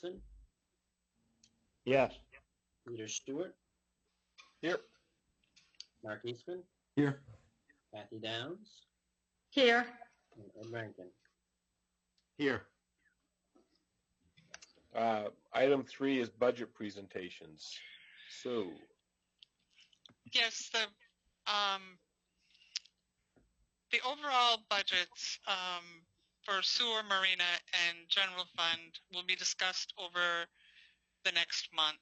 Larson, Yes. Peter Stewart, Here. Mark Eastman, Here. Kathy Downs, Here. and Ed Rankin. Here. Item 3 is budget presentations. So, Yes, the overall budgets for sewer, marina, and general fund will be discussed over the next month.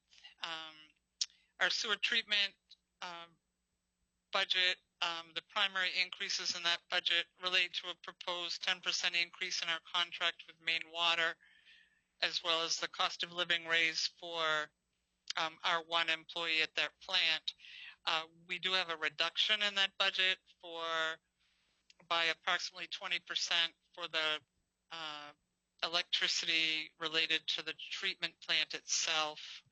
Our sewer treatment budget, the primary increases in that budget relate to a proposed 10% increase in our contract with Maine Water, as well as the cost of living raise for our one employee at that plant. We do have a reduction in that budget by approximately 20% for the electricity related to the treatment plant itself,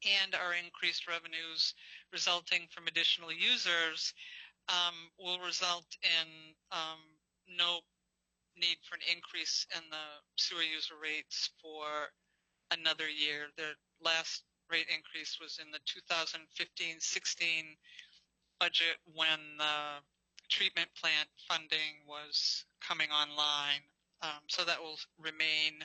and our increased revenues resulting from additional users will result in no need for an increase in the sewer user rates for another year. The last rate increase was in the 2015-16 budget when the treatment plant funding was coming online. So that will remain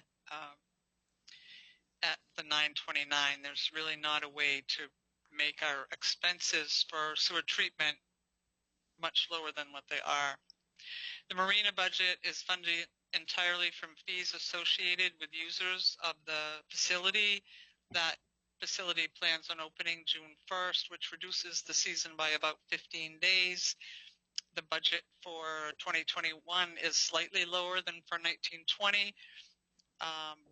at the 929. There's really not a way to make our expenses for sewer treatment much lower than what they are. The marina budget is funded entirely from fees associated with users of the facility. That facility plans on opening June 1st, which reduces the season by about 15 days. The budget for 2021 is slightly lower than for 1920.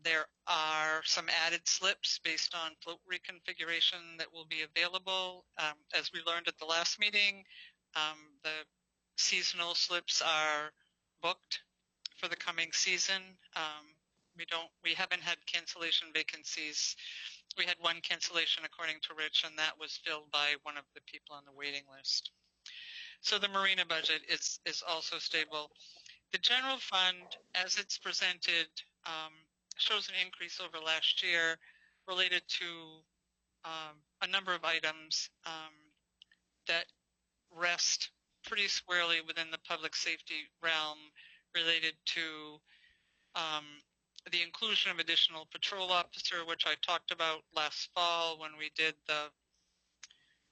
There are some added slips based on float reconfiguration that will be available. As we learned at the last meeting, the seasonal slips are booked for the coming season. We haven't had cancellation vacancies. We had one cancellation according to Rich, and that was filled by one of the people on the waiting list. So the marina budget is also stable. The general fund, as it's presented, shows an increase over last year related to a number of items that rest pretty squarely within the public safety realm, related to the inclusion of additional patrol officer, which I talked about last fall when we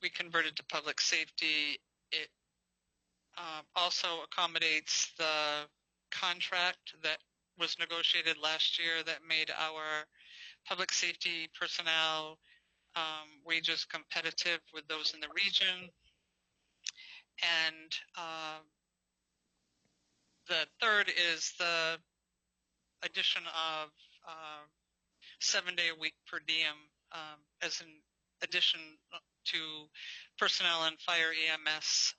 converted to public safety. It also accommodates the contract that was negotiated last year that made our public safety personnel wages competitive with those in the region. And the third is the addition of 7-day-a-week per diem as an addition to personnel and fire EMS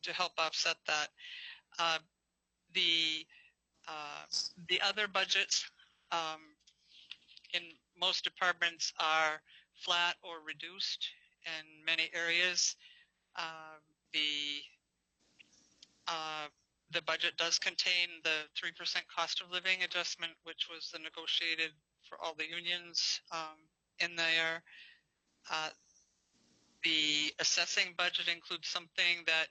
to help offset that. The other budgets in most departments are flat or reduced in many areas. The budget does contain the 3% cost of living adjustment, which was the negotiated for all the unions in there. The assessing budget includes something that,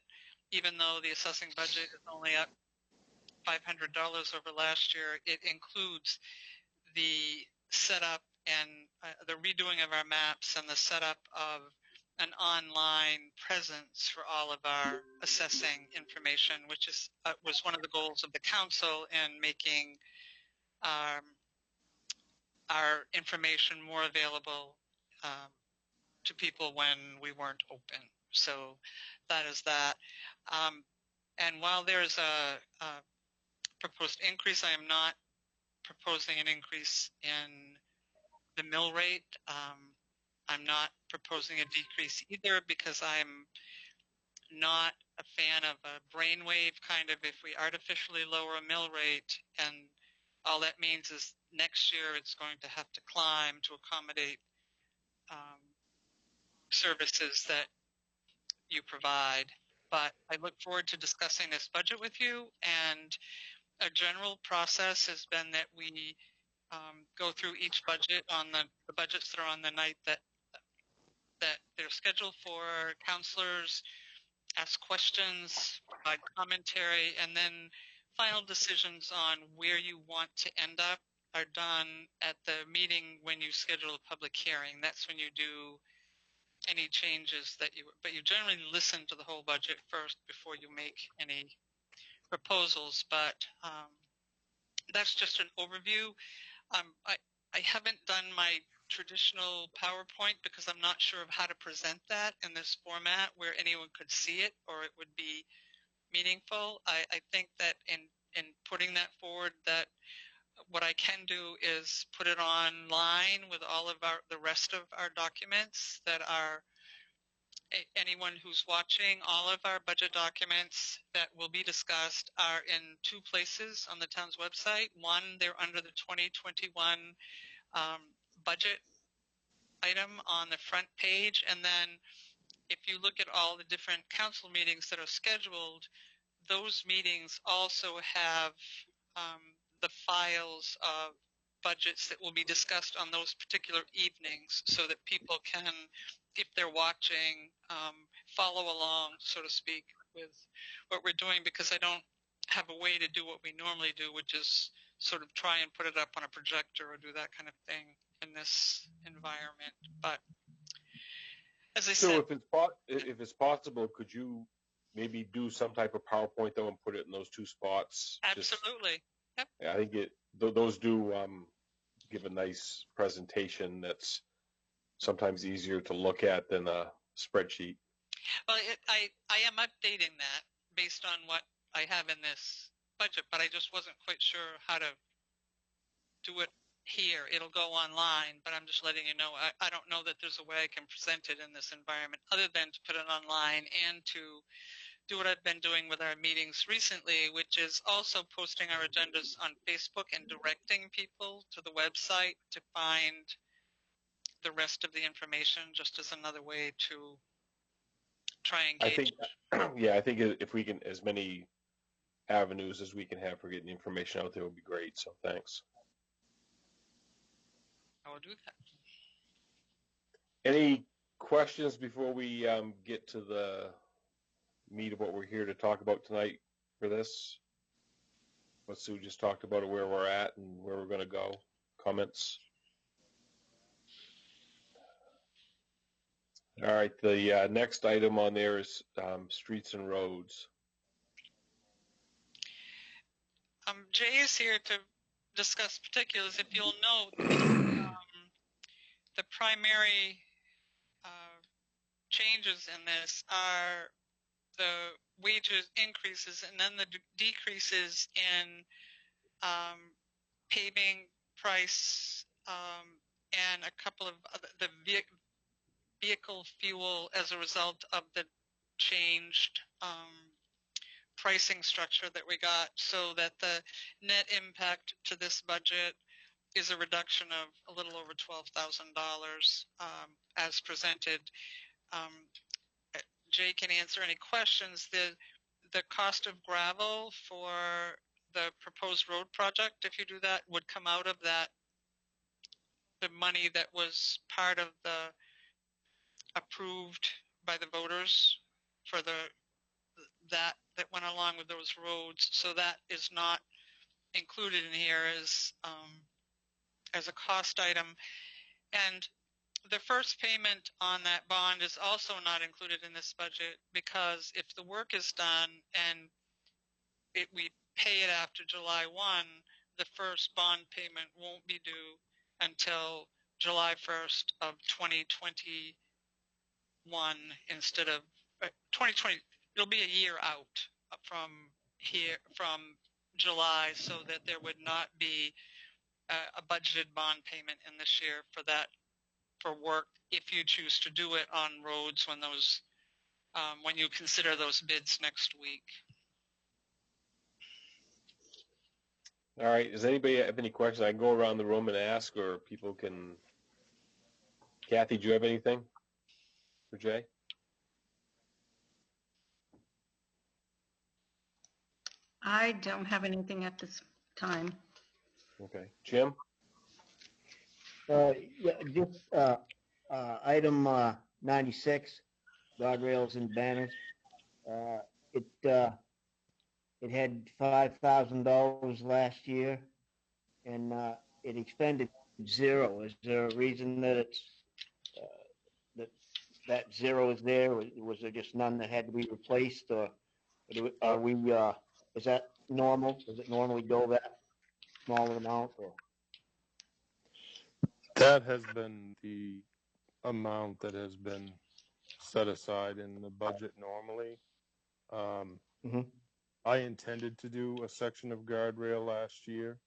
even though the assessing budget is only up $500 over last year, it includes the setup and the redoing of our maps and the setup of an online presence for all of our assessing information, which was one of the goals of the council in making our information more available to people when we weren't open. So that is that. And while there's a proposed increase, I am not proposing an increase in the mill rate. I'm not proposing a decrease either, because I'm not a fan of a brainwave kind of, if we artificially lower a mill rate, and all that means is next year it's going to have to climb to accommodate services that you provide. But I look forward to discussing this budget with you, and a general process has been that we go through each budget on the budgets that are on the night that they're scheduled for. Counselors ask questions, provide commentary, and then final decisions on where you want to end up are done at the meeting when you schedule a public hearing. That's when you do any changes but you generally listen to the whole budget first before you make any proposals. But that's just an overview. I haven't done my traditional PowerPoint because I'm not sure of how to present that in this format where anyone could see it or it would be meaningful. I think that in putting that forward, that what I can do is put it online with all of the rest of our documents that are anyone who's watching. All of our budget documents that will be discussed are in two places on the town's website. One, they're under the 2021 budget item on the front page, and then if you look at all the different council meetings that are scheduled, those meetings also have the files of budgets that will be discussed on those particular evenings so that people can, if they're watching, follow along, so to speak, with what we're doing, because I don't have a way to do what we normally do, which is sort of try and put it up on a projector or do that kind of thing in this environment. But as I So said, if it's possible, could you maybe do some type of PowerPoint though and put it in those two spots? absolutely. Yep. I think those do give a nice presentation that's sometimes easier to look at than a spreadsheet. Well, I am updating that based on what I have in this budget, but I just wasn't quite sure how to do it here. It'll go online, but I'm just letting you know. I don't know that there's a way I can present it in this environment other than to put it online and to do what I've been doing with our meetings recently, which is also posting our agendas on Facebook and directing people to the website to find the rest of the information, just as another way to try and gauge. I think if we can, as many avenues as we can have for getting information out there would be great. So thanks. I will do that. Any questions before we get to the meat of what we're here to talk about tonight for this? What Sue just talked about, where we're at and where we're going to go. Comments? All right, the next item on there is streets and roads. Jay is here to discuss particulars. If you'll note, the primary changes in this are the wages increases and then the decreases in paving price and a couple of the vehicle fuel as a result of the changed pricing structure that we got, so that the net impact to this budget is a reduction of a little over $12,000 as presented. Jay can answer any questions. The cost of gravel for the proposed road project, if you do that, would come out of that, the money that was part of the approved by the voters for that went along with those roads. So that is not included in here as a cost item. And the first payment on that bond is also not included in this budget, because if the work is done and we pay it after July 1, the first bond payment won't be due until July 1st of 2021 instead of 2020. It'll be a year out from July, so that there would not be a budgeted bond payment in this year for that, for work, if you choose to do it on roads when you consider those bids next week. All right. Does anybody have any questions? I can go around the room and ask, or people can. Kathy, do you have anything for Jay? I don't have anything at this time. Okay. Jim? Yeah, just, item, 96, guardrails and banners. It, it had $5,000 last year, and, it expended 0. Is there a reason that it's, that, that 0 is there? Was there just none that had to be replaced, or are we, is that normal? Does it normally go that small an amount, or? That has been the amount that has been set aside in the budget normally. Mhm. I intended to do a section of guardrail last year,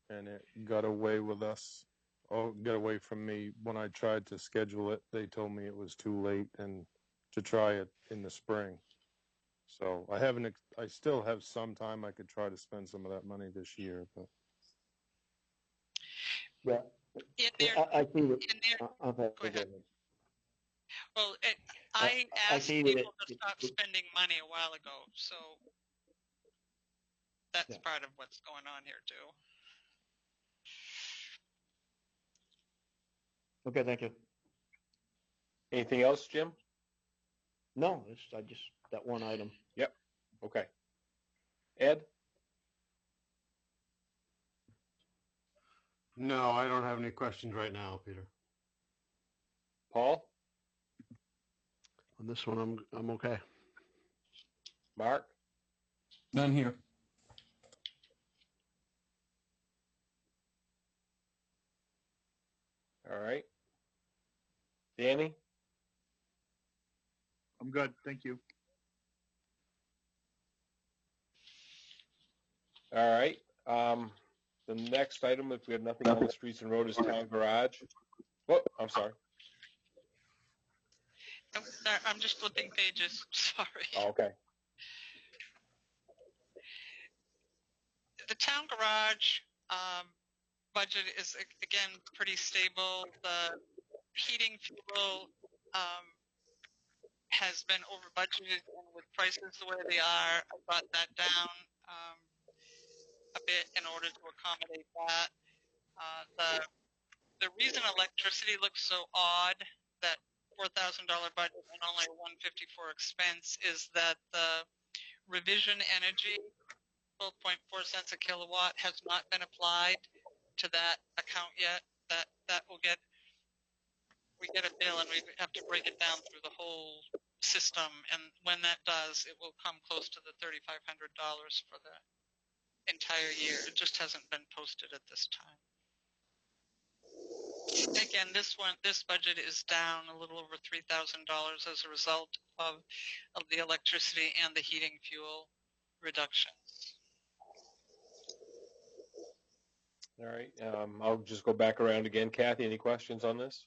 and it got away with us. Oh, got away from me when I tried to schedule it. They told me it was too late and to try it in the spring. So I haven't. I still have some time. I could try to spend some of that money this year, but Yeah, In their, I see it. in their, Okay, Go ahead. good. well, I I asked see that people to it- stop spending money a while ago, so that's Yeah. part of what's going on here too. Okay, thank you. Anything else, Jim? No, I just, that one item. Okay. Ed? No, I don't have any questions right now, Peter. Paul? On this one, I'm okay. Mark? None here. All right. Danny? I'm good, thank you. All right. The next item, if we have nothing on the streets and road, is town garage. Whoa, I'm sorry. Oh, sorry, I'm just flipping pages. Sorry. Oh, okay. The town garage budget is again pretty stable. The heating fuel has been over budgeted, and with prices the way they are, I brought that down a bit in order to accommodate that. The reason electricity looks so odd, that $4,000 budget and only a $154 expense, is that the revision energy 12.4 cents a kilowatt has not been applied to that account yet. That will get, we get a bill and we have to break it down through the whole system, and when that does, it will come close to the $3,500 for the entire year. It just hasn't been posted at this time. Again, this budget is down a little over $3,000 as a result of the electricity and the heating fuel reductions. All right. I'll just go back around again. Kathy, any questions on this?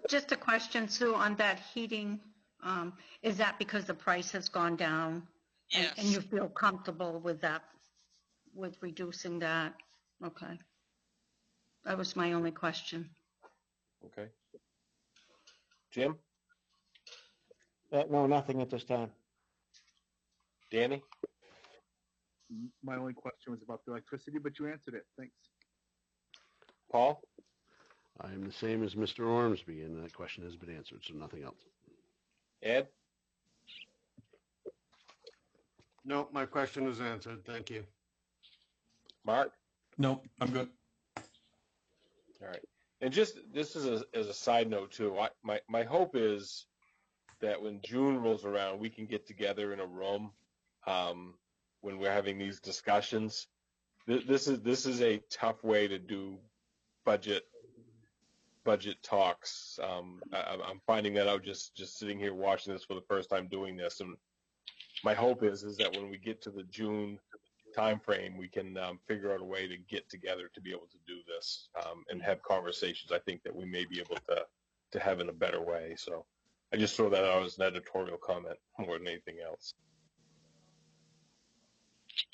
Just a question, Sue, on that heating. Is that because the price has gone down? Yes. And you feel comfortable with that, with reducing that? Okay. That was my only question. Okay. Jim? No, nothing at this time. Danny? My only question was about the electricity, but you answered it. Thanks. Paul? I am the same as Mr. Ormsby, and that question has been answered, so nothing else. Ed? Nope, my question was answered. Thank you. Mark? Nope, I'm good. All right. And just this is as a side note too. My hope is that when June rolls around, we can get together in a room when we're having these discussions. This is a tough way to do budget talks. I'm finding that out just sitting here watching this for the first time doing this, and my hope is that when we get to the June time frame, we can figure out a way to get together to be able to do this and have conversations. I think that we may be able to have in a better way. So I just throw that out as an editorial comment more than anything else.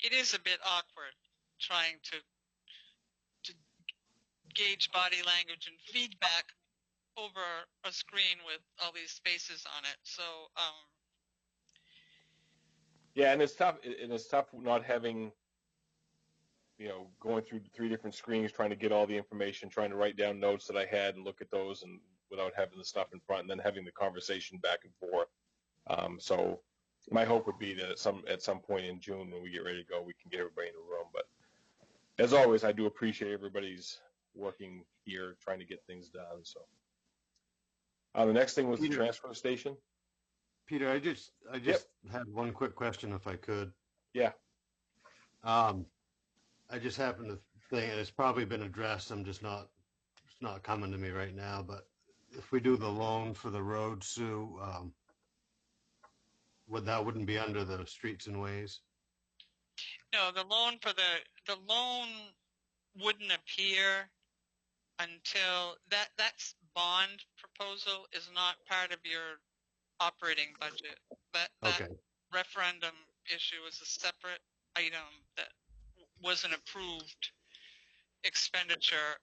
It is a bit awkward trying to gauge body language and feedback over a screen with all these spaces on it. So yeah, and it's tough. And it's tough not having going through 3 different screens, trying to get all the information, trying to write down notes that I had and look at those, and without having the stuff in front, and then having the conversation back and forth. So my hope would be that at some point in June, when we get ready to go, we can get everybody in the room. But as always, I do appreciate everybody's working here, trying to get things done. So the next thing was the Peter. transfer station. Peter, I just had one quick question, if I could. Yeah. I just happened to think, and it's probably been addressed. It's not coming to me right now. But if we do the loan for the road, Sue, wouldn't be under the streets and ways? No, the loan wouldn't appear until that's bond proposal is not part of your operating budget. That Okay. referendum issue is a separate item that was an approved expenditure,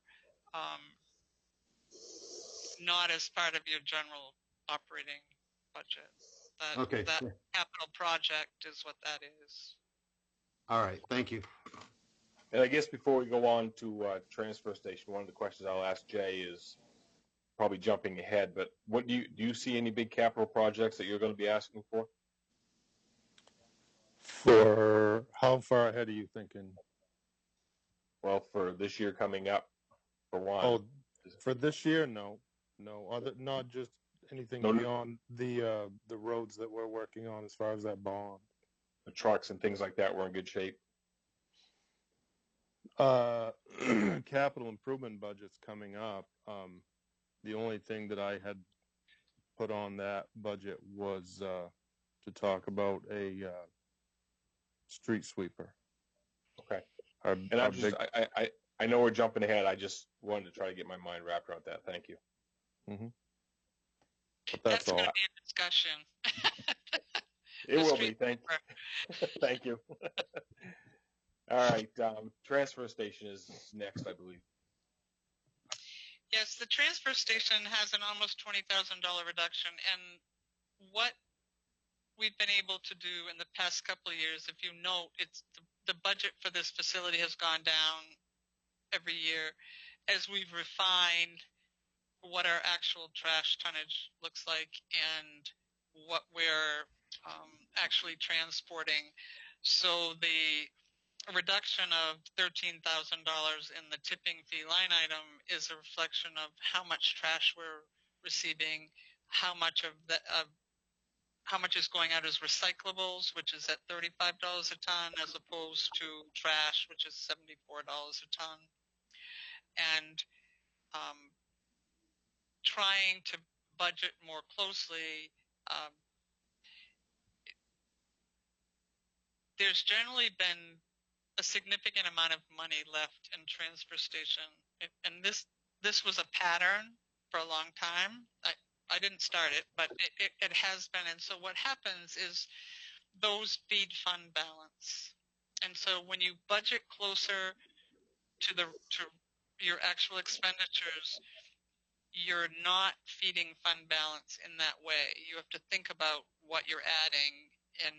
not as part of your general operating budget. Okay. That capital project is what that is. All right. Thank you. And I guess before we go on to transfer station, one of the questions I'll ask Jay is probably jumping ahead, but what do you see any big capital projects that you're going to be asking for? For how far ahead are you thinking? Well, for this year coming up, for one. Oh, for this year, no. Not just anything No. beyond the roads that we're working on as far as that bond. The trucks and things like that were in good shape. Capital improvement budget's coming up. The only thing that I had put on that budget was to talk about a street sweeper. Okay. Our And big, I know we're jumping ahead. I just wanted to try to get my mind wrapped around that. Thank you. but that's all. going to be a discussion. It will be. street Thank you. All right. Transfer station is next, I believe. Yes, the transfer station has an almost $20,000 reduction, and what we've been able to do in the past couple of years, if you note, it's the budget for this facility has gone down every year as we've refined what our actual trash tonnage looks like and what we're actually transporting. So the reduction of $13,000 in the tipping fee line item is a reflection of how much trash we're receiving, how much is going out as recyclables, which is at $35 a ton, as opposed to trash, which is $74 a ton, and trying to budget more closely. There's generally been a significant amount of money left in transfer station, and this was a pattern for a long time. I didn't start it, but it has been. And so what happens is those feed fund balance. And so when you budget closer to your actual expenditures, you're not feeding fund balance in that way. You have to think about what you're adding in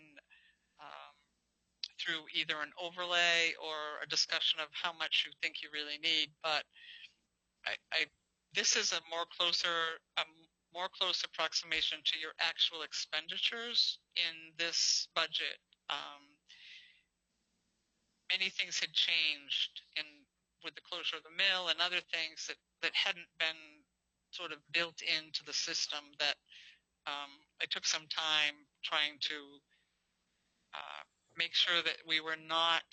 through either an overlay or a discussion of how much you think you really need. But this is a more close approximation to your actual expenditures in this budget. Many things had changed with the closure of the mill and other things that hadn't been sort of built into the system that I took some time trying to make sure that we were not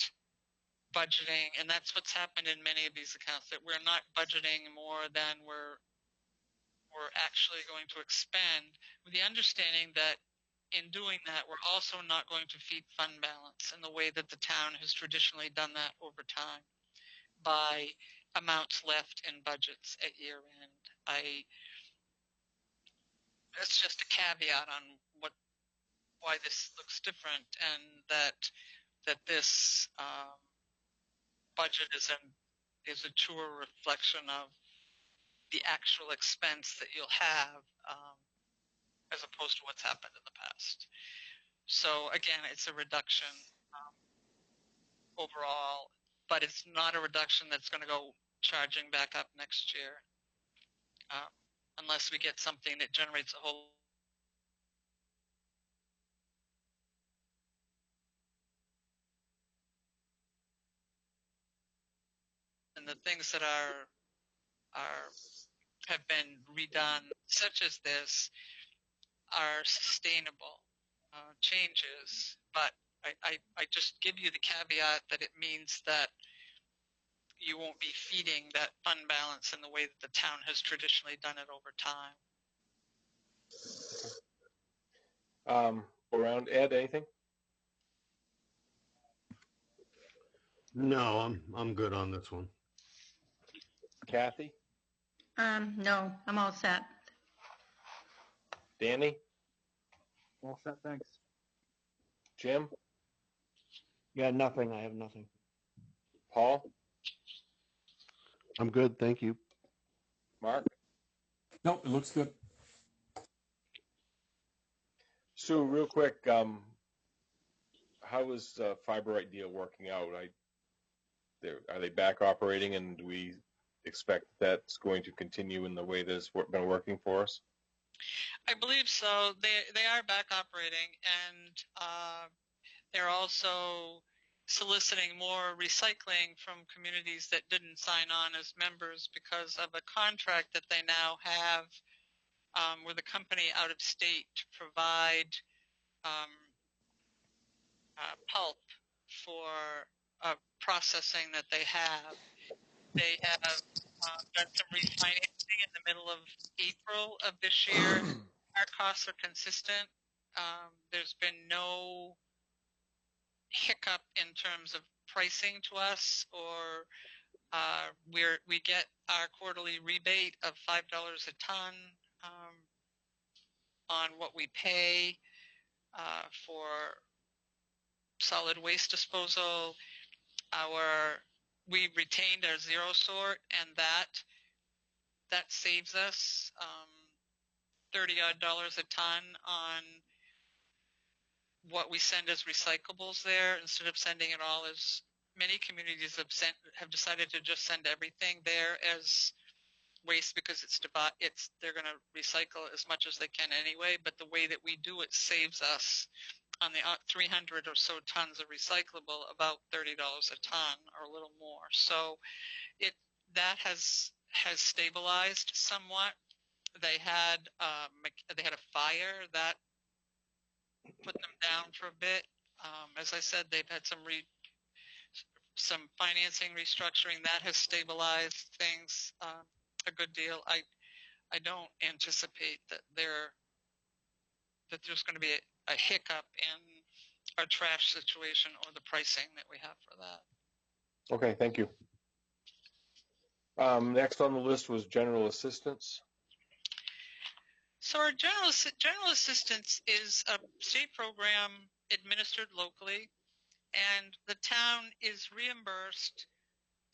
budgeting, and that's what's happened in many of these accounts, that we're not budgeting more than we're actually going to expend, with the understanding that in doing that, we're also not going to feed fund balance in the way that the town has traditionally done that over time by amounts left in budgets at year end. That's just a caveat on why this looks different, and that this budget is a truer reflection of the actual expense that you'll have, as opposed to what's happened in the past. So again, it's a reduction overall. but it's not a reduction that's going to go charging back up next year, unless we get something that generates a whole. And the things that have been redone, such as this, are sustainable changes. But I just give you the caveat that it means that you won't be feeding that fund balance in the way that the town has traditionally done it over time. Around Ed, anything? No, I'm good on this one. Kathy? No, I'm all set. Danny? All set, thanks. Jim? Yeah, nothing. I have nothing. Paul? I'm good, thank you. Mark? Nope, it looks good. Sue, real quick, how is Fiberite deal working out? Are they back operating, and do we expect that's going to continue in the way that it's been working for us? I believe so. They are back operating, and they're also soliciting more recycling from communities that didn't sign on as members because of a contract that they now have with a company out of state to provide pulp for processing that they have. They have done some refinancing in the middle of April of this year. Our costs are consistent. There's been no hiccup in terms of pricing to us, or we get our quarterly rebate of $5 a ton on what we pay for solid waste disposal. We retained our zero sort, and that saves us $30-odd a ton on what we send as recyclables there, instead of sending it all as many communities have decided to just send everything there as waste because they're going to recycle as much as they can anyway. But the way that we do it saves us on the 300 or so tons of recyclable about $30 a ton or a little more. So that has stabilized somewhat. They had a fire that put them down for a bit. As I said, they've had some financing restructuring that has stabilized things a good deal. I don't anticipate that there's going to be a hiccup in our trash situation or the pricing that we have for that. Okay, thank you. Next on the list was general assistance. So our general assistance is a state program administered locally, and the town is reimbursed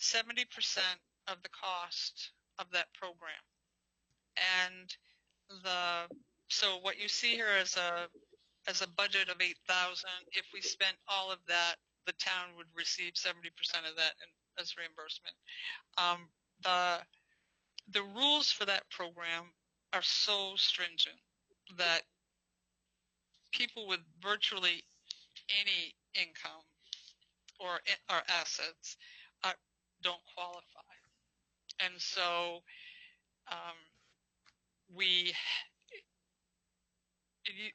70% of the cost of that program. And so what you see here as a budget of $8,000, if we spent all of that, the town would receive 70% of that as reimbursement. The rules for that program are so stringent that people with virtually any income or assets don't qualify. And so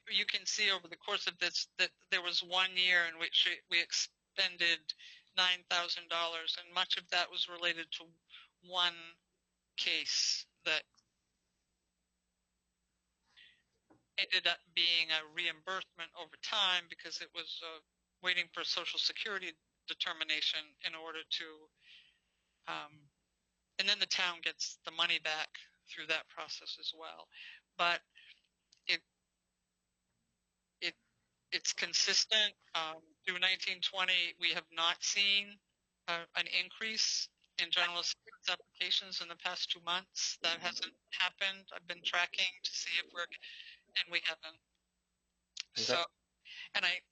you can see over the course of this that there was 1 year in which we expended $9,000, and much of that was related to one case that ended up being a reimbursement over time because it was waiting for Social Security determination in order to, and then the town gets the money back through that process as well. But it's consistent. Through 1920, we have not seen an increase in general assistance applications in the past 2 months. That hasn't happened. I've been tracking to see if and we haven't. Okay. So, and I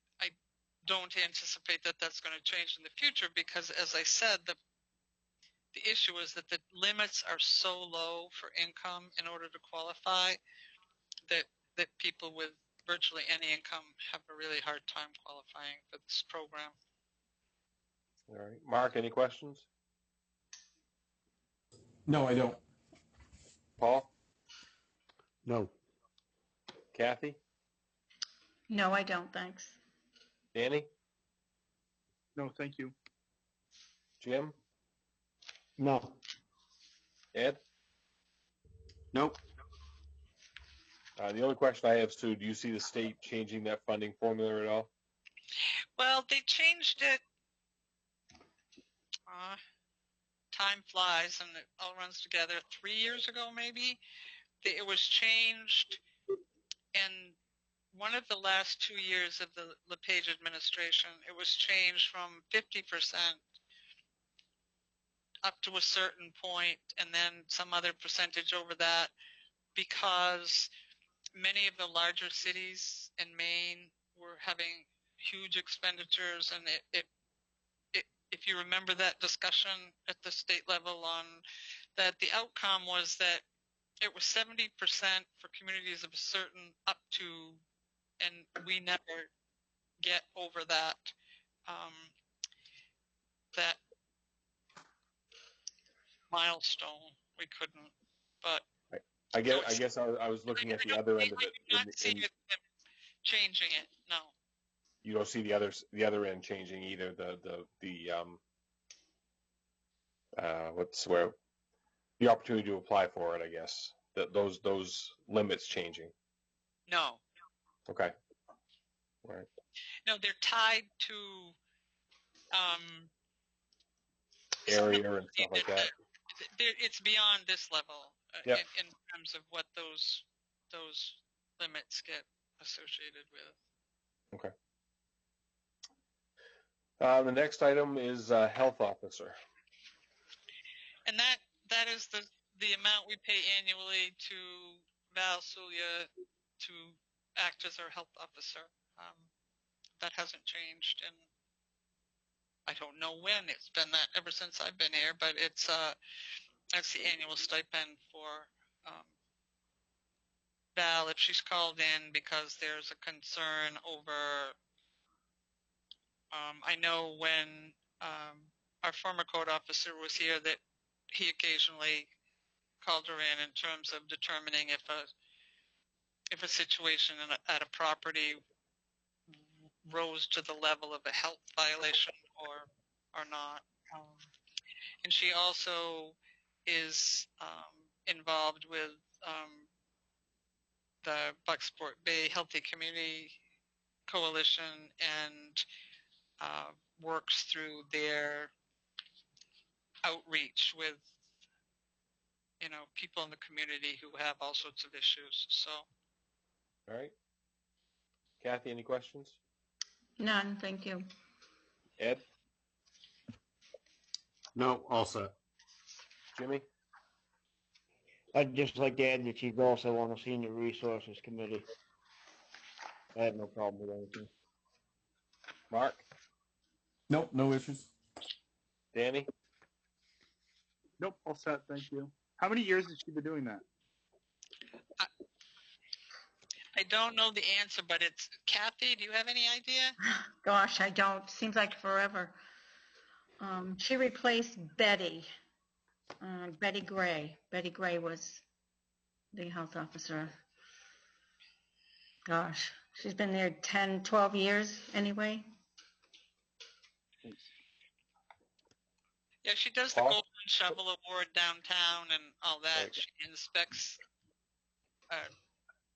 don't anticipate that that's going to change in the future because, as I said, the issue is that the limits are so low for income in order to qualify that people with virtually any income have a really hard time qualifying for this program. All right. Mark, any questions? No, I don't. Paul? No. Kathy? No, I don't, thanks. Danny? No, thank you. Jim? No. Ed? Nope. The only question I have, Sue, do you see the state changing that funding formula at all? Well, they changed it. Time flies and it all runs together. 3 years ago, maybe, it was changed in one of the last 2 years of the LePage administration. It was changed from 50% up to a certain point and then some other percentage over that because many of the larger cities in Maine were having huge expenditures, and if you remember that discussion at the state level on that, the outcome was that it was 70% for communities of a certain up to, and we never get over that that milestone. We couldn't, but I guess I was looking at the other end of it. I do not see them changing it. No. You don't see the other end changing either. The opportunity to apply for it, I guess. Those limits changing. No. Okay. All right. No, they're tied to area and stuff like that. It's beyond this level Yep. in terms of what those limits get associated with. Okay. The next item is health officer. And that is the amount we pay annually to Val Sulia to act as our health officer. That hasn't changed, and I don't know when. It's been that ever since I've been here, but that's the annual stipend for Val if she's called in because there's a concern over. I know when our former code officer was here that he occasionally called her in terms of determining if a situation at a property rose to the level of a health violation or not. And she also is involved with the Bucksport Bay Healthy Community Coalition and works through their outreach with people in the community who have all sorts of issues. So. All right. Kathy, any questions? None, thank you. Ed? No, all set. Jimmy? I'd just like to add that she's also on the Senior Resources Committee. I have no problem with anything. Mark? Nope, no issues. Danny? Nope, all set, thank you. How many years has she been doing that? I don't know the answer, but it's Kathy. Do you have any idea? Gosh, I don't. Seems like forever. She replaced Betty Gray. Betty Gray was the health officer. Gosh, she's been there 10, 12 years anyway. Yeah, she does the Golden Shovel Award downtown and all that. Okay. She inspects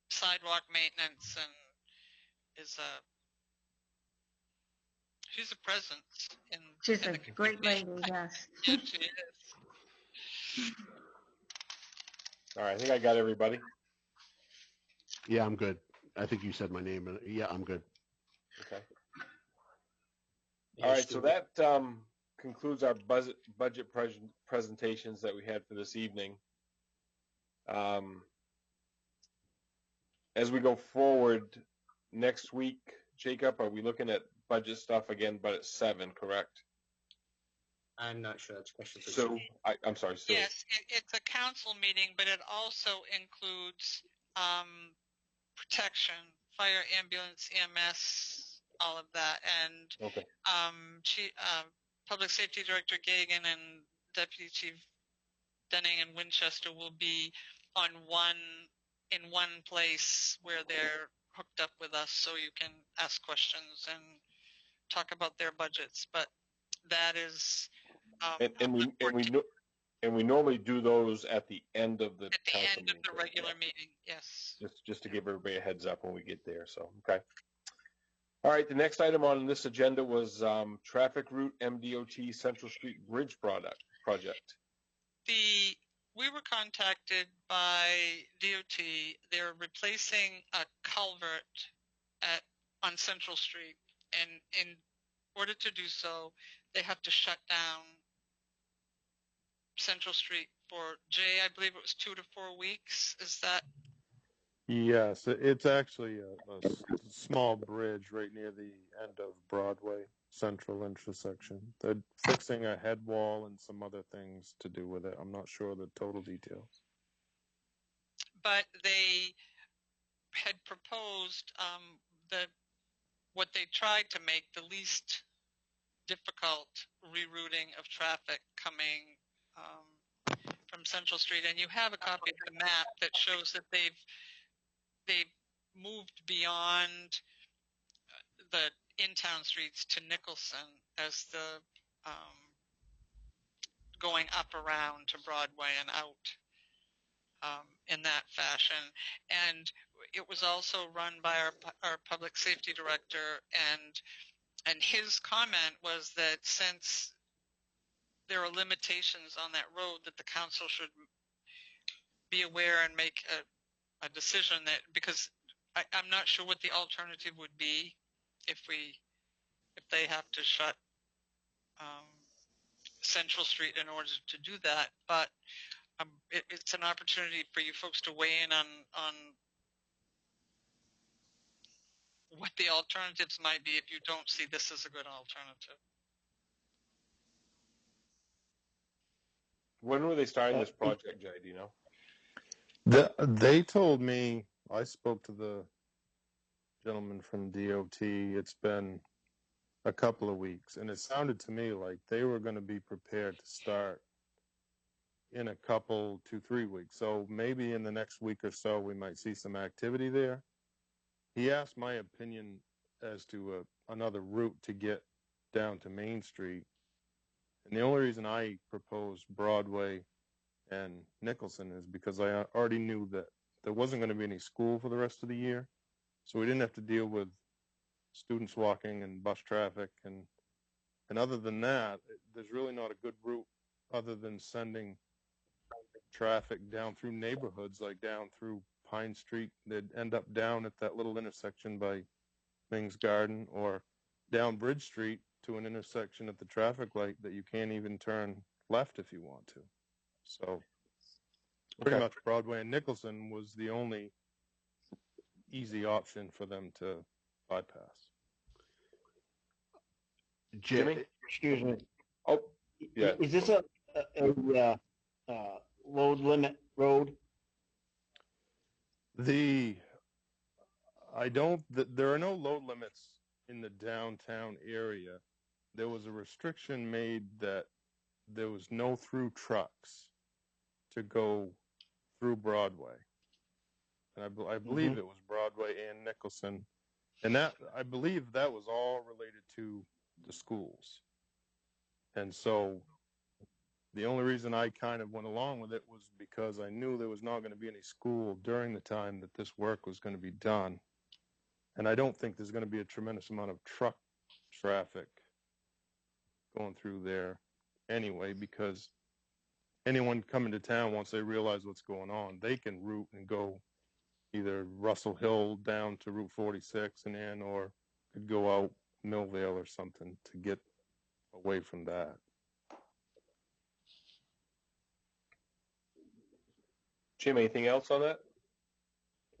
sidewalk maintenance and is she's a presence in. She's in a the great community. lady, yes. Yeah, she is. All right, I think I got everybody. Yeah, I'm good. I think you said my name. And yeah, I'm good. Okay. All right, so that concludes our budget presentations that we had for this evening. As we go forward next week, Jacob, are we looking at budget stuff again, but at 7, correct? I'm not sure. That's a question for So, Sue. I'm sorry, Sue. Yes, it's a council meeting, but it also includes protection, fire, ambulance, EMS, all of that. And Okay. Public Safety Director Gagan and Deputy Chief Denning and Winchester will be in one place where they're hooked up with us, so you can ask questions and talk about their budgets. But that is And we normally do those at the end of the at the council end of meeting. the regular meeting. Yes. Just to give everybody a heads up when we get there. So, okay. All right. The next item on this agenda was traffic route MDOT Central Street Bridge project. We were contacted by DOT. They're replacing a culvert on Central Street, and in order to do so, they have to shut down Central Street for I believe it was 2 to 4 weeks. Is that? Yes, it's actually a small bridge right near the end of Broadway Central intersection. They're fixing a head wall and some other things to do with it. I'm not sure the total details. But they had proposed what they tried to make the least difficult rerouting of traffic coming from Central Street. And you have a copy of the map that shows that they've moved beyond the in-town streets to Nicholson as the going up around to Broadway and out in that fashion. And it was also run by our public safety director, and his comment was that since there are limitations on that road, that the council should be aware and make a decision, that because I'm not sure what the alternative would be if they have to shut Central Street in order to do that. But it's an opportunity for you folks to weigh in on what the alternatives might be if you don't see this as a good alternative. When were they starting this project, Jay? Do you know? They told me, I spoke to the gentleman from DOT, it's been a couple of weeks, and it sounded to me like they were going to be prepared to start in a couple, 2-3 weeks. So maybe in the next week or so, we might see some activity there. He asked my opinion as to another route to get down to Main Street. And the only reason I proposed Broadway and Nicholson is because I already knew that there wasn't going to be any school for the rest of the year. So we didn't have to deal with students walking and bus traffic. And other than that, there's really not a good route other than sending traffic down through neighborhoods, like down through Pine Street. They'd end up down at that little intersection by Ming's Garden, or down Bridge Street to an intersection at the traffic light that you can't even turn left if you want to. So pretty much Broadway and Nicholson was the only easy option for them to bypass. Jimmy? Excuse me. Oh, yeah. Is this a load limit road? There are no load limits in the downtown area. There was a restriction made that there was no through trucks to go through Broadway. And I believe it was Broadway and Nicholson. And that, I believe that was all related to the schools. And so the only reason I kind of went along with it was because I knew there was not going to be any school during the time that this work was going to be done. And I don't think there's going to be a tremendous amount of truck traffic going through there anyway, because anyone coming to town, once they realize what's going on, they can route and go either Russell Hill down to Route 46 and in, or could go out Millvale or something to get away from that. Jim, anything else on that?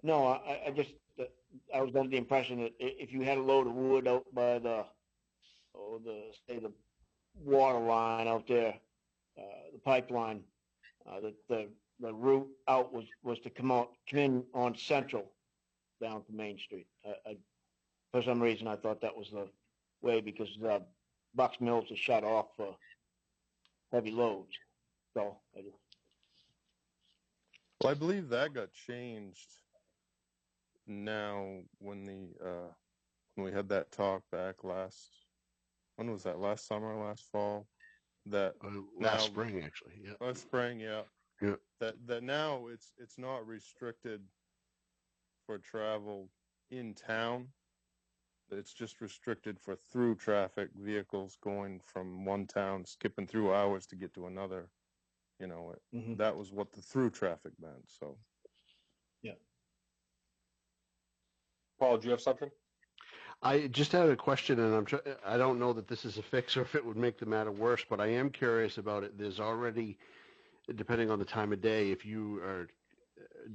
No, I was under the impression that if you had a load of wood out by the or the water line out there, the pipeline, the route out was to come in on Central down to Main Street. For some reason, I thought that was the way because Bucks Mills is shut off for heavy loads. So Well, I believe that got changed now when we had that talk back when was that? Last summer, last fall? That Last spring, actually. Yeah. last spring, yeah. Yeah. That now it's not restricted for travel in town. It's just restricted for through traffic vehicles going from one town, skipping through ours to get to another. You know, that was what the through traffic meant. So. Yeah. Paul, do you have something? I just had a question, and I don't know that this is a fix or if it would make the matter worse, but I am curious about it. There's already, depending on the time of day, if you are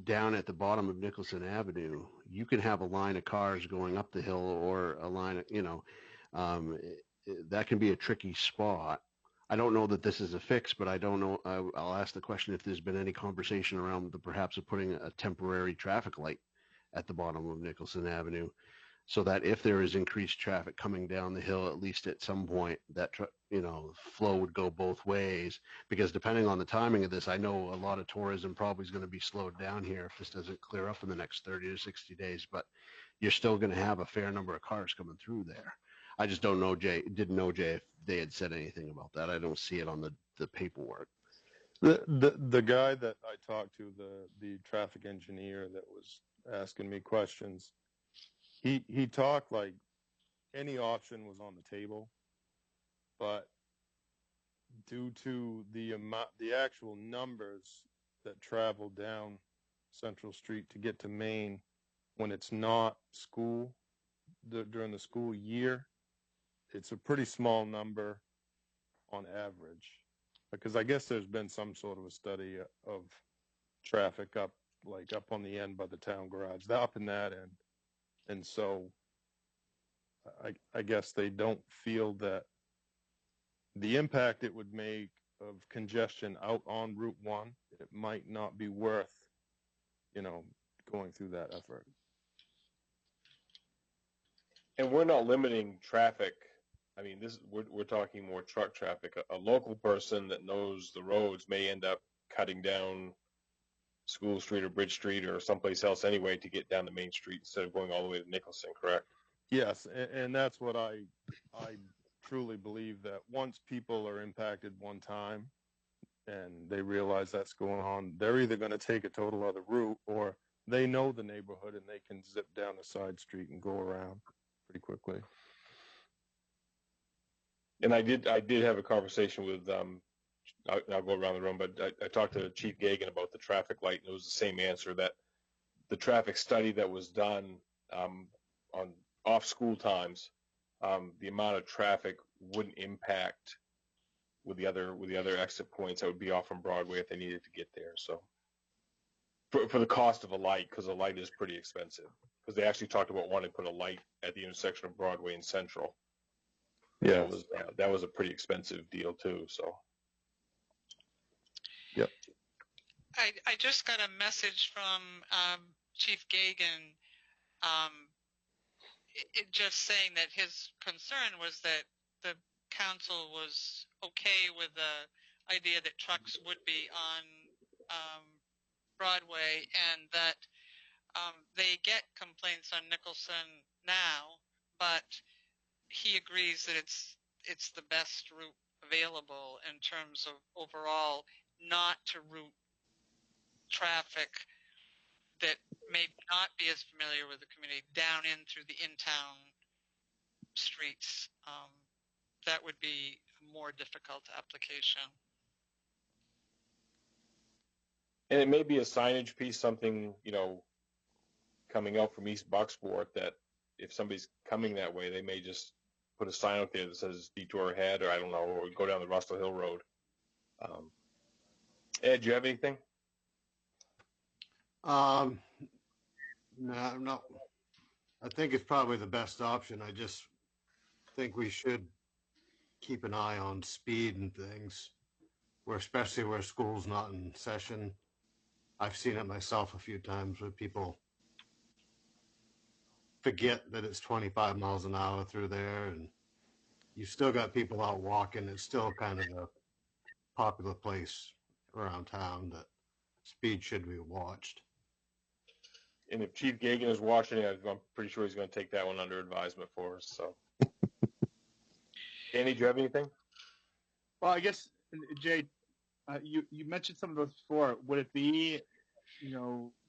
down at the bottom of Nicholson Avenue, you can have a line of cars going up the hill or a line of, that can be a tricky spot. I don't know that this is a fix, but I don't know. I'll ask the question if there's been any conversation around perhaps of putting a temporary traffic light at the bottom of Nicholson Avenue, so that if there is increased traffic coming down the hill, at least at some point that flow would go both ways. Because depending on the timing of this, I know a lot of tourism probably is going to be slowed down here if this doesn't clear up in the next 30 to 60 days. But you're still going to have a fair number of cars coming through there. I just didn't know, Jay, if they had said anything about that. I don't see it on the paperwork. The guy that I talked to, the traffic engineer that was asking me questions, he talked like any option was on the table, but due to the actual numbers that travel down Central Street to get to Main when it's not school during the school year, it's a pretty small number on average. Because I guess there's been some sort of a study of traffic up on the end by the town garage, up in that end. And so I guess they don't feel that the impact it would make of congestion out on Route 1, it might not be worth, going through that effort. And we're not limiting traffic. I mean, we're talking more truck traffic. A local person that knows the roads may end up cutting down School Street or Bridge Street or someplace else anyway to get down to Main Street instead of going all the way to Nicholson, correct? Yes, and that's what I truly believe, that once people are impacted one time and they realize that's going on, they're either going to take a total other route or they know the neighborhood and they can zip down a side street and go around pretty quickly. And I did have a conversation with I'll go around the room, but I talked to Chief Gagan about the traffic light, and it was the same answer, that the traffic study that was done on off school times, the amount of traffic wouldn't impact with the other exit points that would be off from Broadway if they needed to get there. So for the cost of a light, because a light is pretty expensive, because they actually talked about wanting to put a light at the intersection of Broadway and Central. Yeah, that was a pretty expensive deal too. So. Yep. I just got a message from Chief Gagan, just saying that his concern was that the council was okay with the idea that trucks would be on Broadway, and that they get complaints on Nicholson now, but he agrees that it's the best route available in terms of overall, not to route traffic that may not be as familiar with the community down in through the in-town streets. That would be a more difficult application. And it may be a signage piece, something, coming out from East Bucksport, that if somebody's coming that way, they may just put a sign out there that says detour ahead, or I don't know, or go down the Russell Hill Road. Ed, do you have anything? No. I think it's probably the best option. I just think we should keep an eye on speed and things, where especially where school's not in session. I've seen it myself a few times where people forget that it's 25 miles an hour through there, and you still got people out walking. It's still kind of a popular place around town that speed should be watched. And if Chief Gagan is watching it, I'm pretty sure he's going to take that one under advisement for us. So, Danny, do you have anything? Well, I guess, Jay, you mentioned some of those before. Would it be,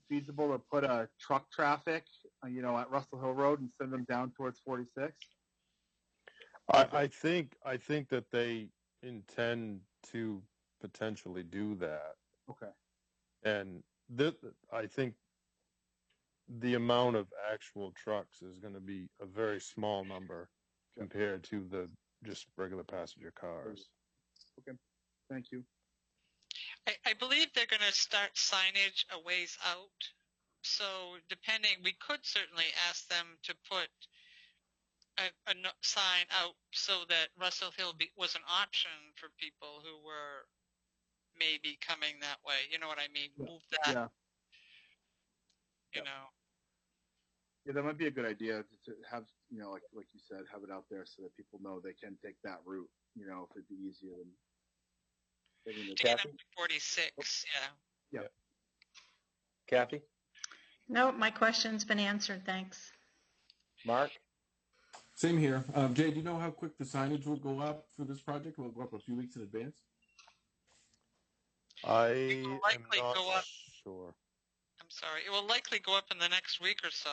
feasible to put a truck traffic, at Russell Hill Road and send them down towards 46? I think that they intend to potentially do that. Okay. And I think the amount of actual trucks is going to be a very small number compared to the just regular passenger cars. Okay. Thank you. I believe they're going to start signage a ways out. So depending, we could certainly ask them to put a sign out so that Russell Hill was an option for people who were maybe coming that way. You know what I mean? Move that. Yeah. You know. Yeah, that might be a good idea to have, like you said, have it out there so that people know they can take that route. If it'd be easier than. To get up to 46, yeah. Kathy? No, my question's been answered. Thanks. Mark? Same here. Jay, do you know how quick the signage will go up for this project? Will it go up a few weeks in advance? I It will likely am not go up. sure. I'm sorry. It will likely go up in the next week or so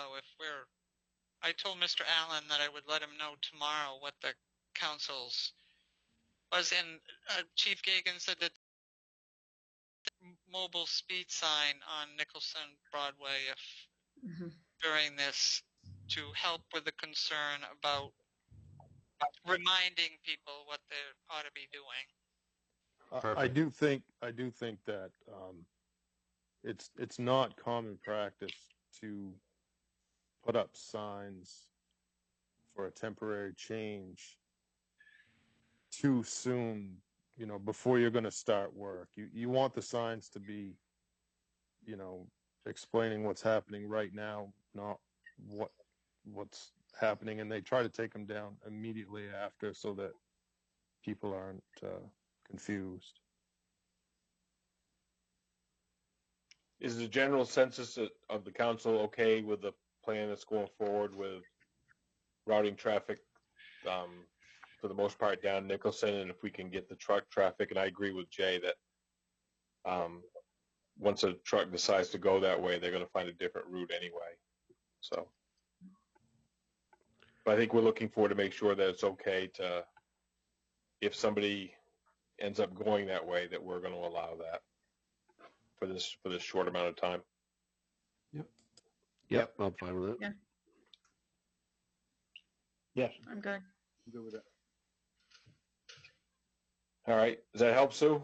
I told Mr. Allen that I would let him know tomorrow what the council's was in. Chief Gagan said that the mobile speed sign on Nicholson Broadway, if during this, to help with the concern about reminding people what they ought to be doing. I do think that it's not common practice to put up signs for a temporary change too soon, before you're going to start work. You want the signs to be, explaining what's happening right now, not what's happening, and they try to take them down immediately after so that people aren't confused. Is the general census of the council okay with the plan that's going forward with routing traffic for the most part down Nicholson, and if we can get the truck traffic? And I agree with Jay that once a truck decides to go that way, they're going to find a different route anyway. So, but I think we're looking forward to make sure that it's okay to, if somebody ends up going that way, that we're going to allow that for this short amount of time. Yep, I'm fine with it. Yeah. Yes. I'm good. I'm good with it. All right. Does that help, Sue?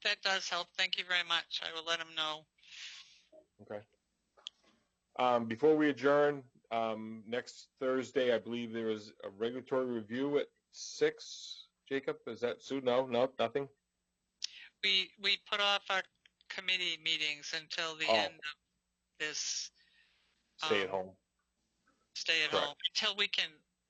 That does help. Thank you very much. I will let him know. Okay. Before we adjourn, next Thursday, I believe there is a regulatory review at 6. Jacob, is that Sue? No, nothing. We put off our committee meetings until the end of this. Stay at home. Stay at Correct. home until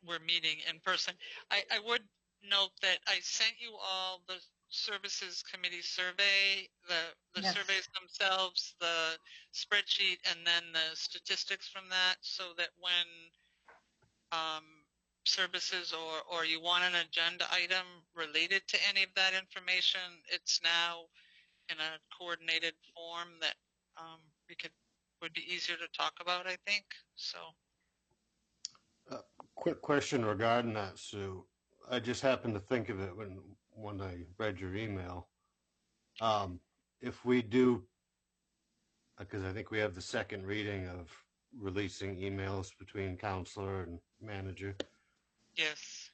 we're meeting in person. I would note that I sent you all the services committee survey, the Yes. surveys themselves, the spreadsheet, and then the statistics from that, so that when services or you want an agenda item related to any of that information, it's now in a coordinated form that would be easier to talk about, I think. So. Quick question regarding that, Sue. I just happened to think of it when I read your email. If we do, because I think we have the second reading of releasing emails between counselor and manager. Yes.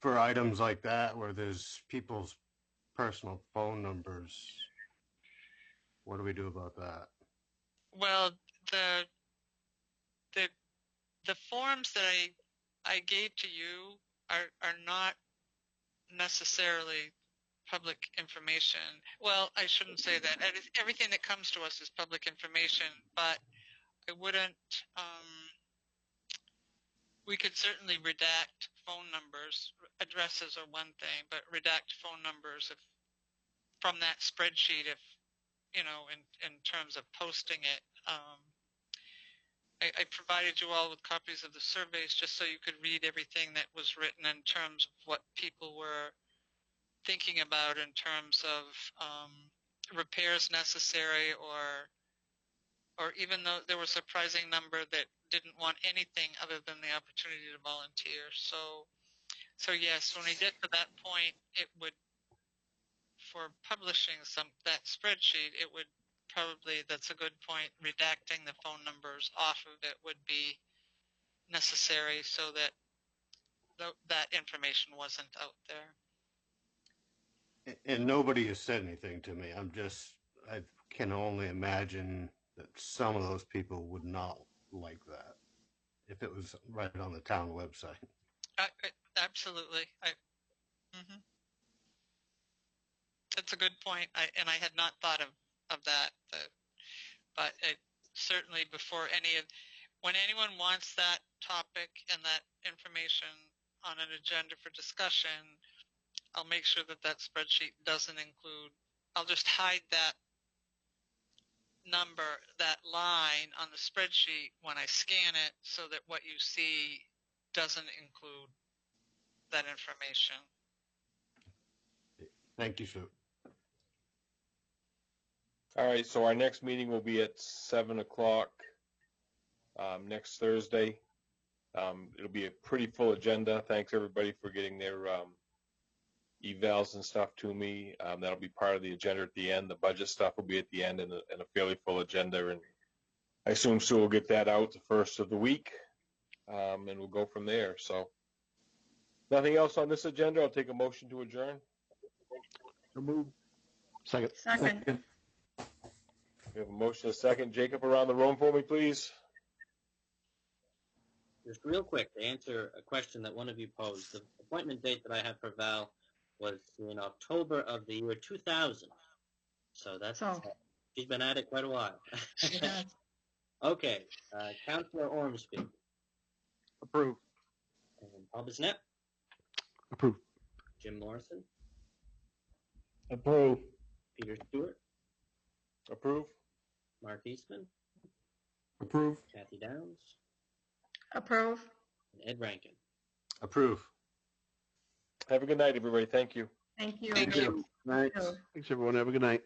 For items like that where there's people's personal phone numbers, what do we do about that? Well, the forms that I gave to you are not necessarily public information. Well, I shouldn't say that. Everything that comes to us is public information, but I wouldn't, we could certainly redact phone numbers. Addresses are one thing, but redact phone numbers if, from that spreadsheet, if, you know, in terms of posting it. I provided you all with copies of the surveys just so you could read everything that was written in terms of what people were thinking about in terms of repairs necessary, or even though there was a surprising number that didn't want anything other than the opportunity to volunteer. So yes, when we get to that point, it would, for publishing that spreadsheet, it would probably, that's a good point, redacting the phone numbers off of it would be necessary so that that information wasn't out there. And nobody has said anything to me. I can only imagine that some of those people would not like that if it was right on the town website. Absolutely. That's a good point. I had not thought of that. But certainly before when anyone wants that topic and that information on an agenda for discussion, I'll make sure that spreadsheet doesn't include, I'll just hide that number, that line on the spreadsheet when I scan it so that what you see doesn't include that information. Thank you, Sue. All right, so our next meeting will be at 7 o'clock next Thursday. It'll be a pretty full agenda. Thanks everybody for getting their evals and stuff to me. That'll be part of the agenda at the end. The budget stuff will be at the end, and a fairly full agenda. And I assume Sue will get that out the first of the week, and we'll go from there. So nothing else on this agenda. I'll take a motion to adjourn. Second. Second. We have a motion, a second. Jacob, around the room for me, please. Just real quick to answer a question that one of you posed. The appointment date that I have for Val was in October of the year 2000. So she's been at it quite a while. Yeah. Okay, Councillor Ormsby. Approve. And Paul Bissonnette. Approved. Jim Morrison. Approve. Peter Stewart. Approve. Mark Eastman. Approve. Kathy Downs. Approve. And Ed Rankin. Approve. Have a good night, everybody. Thank you. Thank you. Thank you. Night. Thanks, everyone. Have a good night.